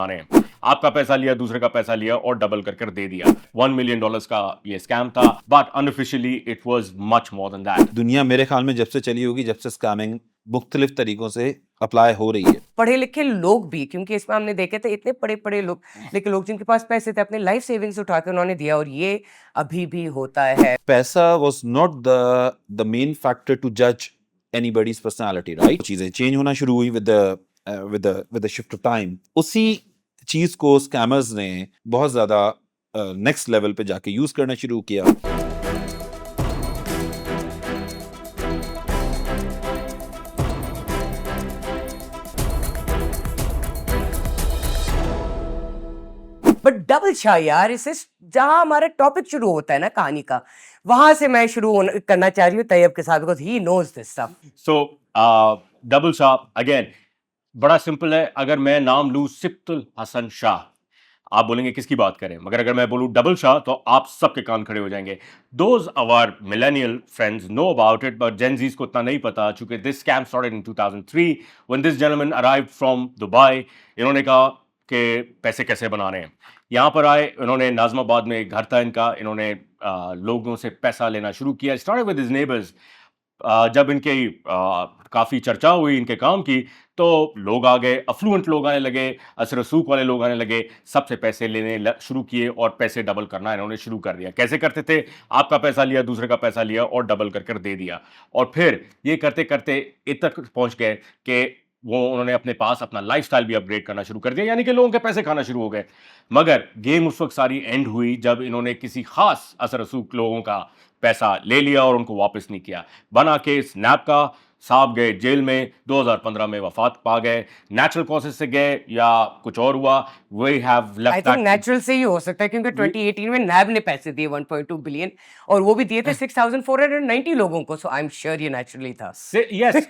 रहे हैं। आपका पैसा लिया, दूसरे का पैसा लिया और डबल कर कर दे दिया। $1 मिलियन का ये स्कैम था, but unofficially it was much more than that. दुनिया मेरे ख्याल में जब से चली होगी, जब से स्कैमिंग मुख्तलिफ तरीकों से अप्लाई हो रही है। पढ़े लिखे लोग भी, क्योंकि इसमें हमने देखे थे इतने पढ़े पढ़े लोग, लेकिन लोग जिनके पास पैसे थे अपने लाइफ सेविंग्स उठा के उन्होंने दिया, और ये अभी भी होता है। पैसा was not the main factor to judge anybody's personality, right? चीजें चेंज होना शुरू हुई with the shift of time। उसी चीज को स्कैमर्स ने बहुत ज्यादा नेक्स्ट लेवल पे जाके यूज करना शुरू किया। बट डबल शाह यार, इससे जहां हमारा टॉपिक शुरू होता है ना कहानी का, वहां से मैं करना चाह रही हूँ तैयब के साथ, because he knows this stuff. So double Shah again बड़ा सिंपल है। अगर मैं नाम लूं सिप्तुल हसन शाह, आप बोलेंगे किसकी बात करें, मगर अगर मैं बोलूं डबल शाह तो आप सबके कान खड़े हो जाएंगे। Those our millennial friends know about it, but gen Zs को इतना नहीं पता, चूंकि this scam started in 2003 when this gentleman arrived from Dubai. इन्होंने कहा कि पैसे कैसे बना रहे हैं। यहाँ पर आए, इन्होंने नाजमाबाद में एक घर था इनका, इन्होंने लोगों से पैसा लेना शुरू किया। Started with his neighbours. जब इनके काफ़ी चर्चा हुई इनके काम की, तो लोग आ गए, अफ्लुएंट लोग आने लगे, असर रसूख वाले लोग आने लगे, सबसे पैसे लेने शुरू किए और पैसे डबल करना इन्होंने शुरू कर दिया। कैसे करते थे? आपका पैसा लिया, दूसरे का पैसा लिया और डबल कर कर दे दिया। और फिर ये करते करते इतना तक पहुंच गए कि उन्होंने अपने पास अपना लाइफस्टाइल भी अपग्रेड करना शुरू कर दिया, यानी कि लोगों के पैसे खाना शुरू हो गए। मगर गेम उस वक्त सारी एंड हुई जब इन्होंने किसी खास असर रसूख लोगों का पैसा ले लिया और उनको वापस नहीं किया। बना केस नैब का, साहब गए जेल में, 2015 में वफात पा गए। नेचुरल कॉजेज से गए या कुछ और हुआ, we have left. I think natural से ही हो सकता है, क्योंकि 2018 में नैब ने पैसे दिए 1.2 बिलियन, और वो भी दिए थे 6,490 लोगों को, सो आई एम श्योर ये नेचुरली था। यस,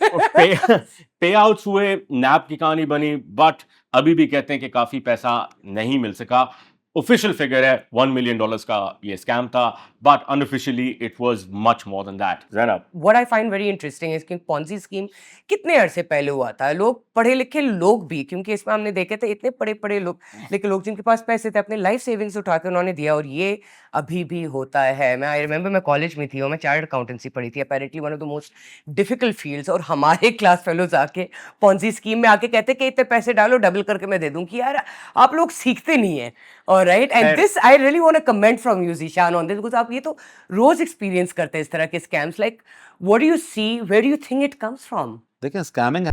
पे आउट्स हुए, नैब की कहानी बनी, बट अभी भी कहते हैं कि काफी पैसा नहीं मिल सका। ऑफिशियल फिगर है $1 मिलियन का ये स्कैम था, but unofficially it was much more than that. Zainab, what I find very interesting is कि पॉन्जी स्कीम कितने अरसे पहले हुआ था। लोग पढ़े लिखे लोग भी, क्योंकि इसमें हमने देखे थे इतने पढ़े पढ़े लोग, लेकिन लोग जिनके पास पैसे थे अपने लाइफ सेविंग्स उठा के उन्होंने दिया, और ये अभी भी होता है। आई रिमेंबर मैं कॉलेज में थी और मैं चार्टर्ड अकाउंटेंसी पढ़ी थी, apparently one of the most difficult fields, और हमारे क्लास फेलोज आके पॉन्जी स्कीम में आके कहते कि इतने पैसे डालो डबल करके मैं दे दूं, कि यार आप लोग सीखते नहीं है। Alright, and this I really want to comment from you Zeeshan on this, because आप ये तो रोज एक्सपीरियंस करते हैं इस तरह के scams. Like what do you see, where do you think it comes from? देखिए, स्कैमिंग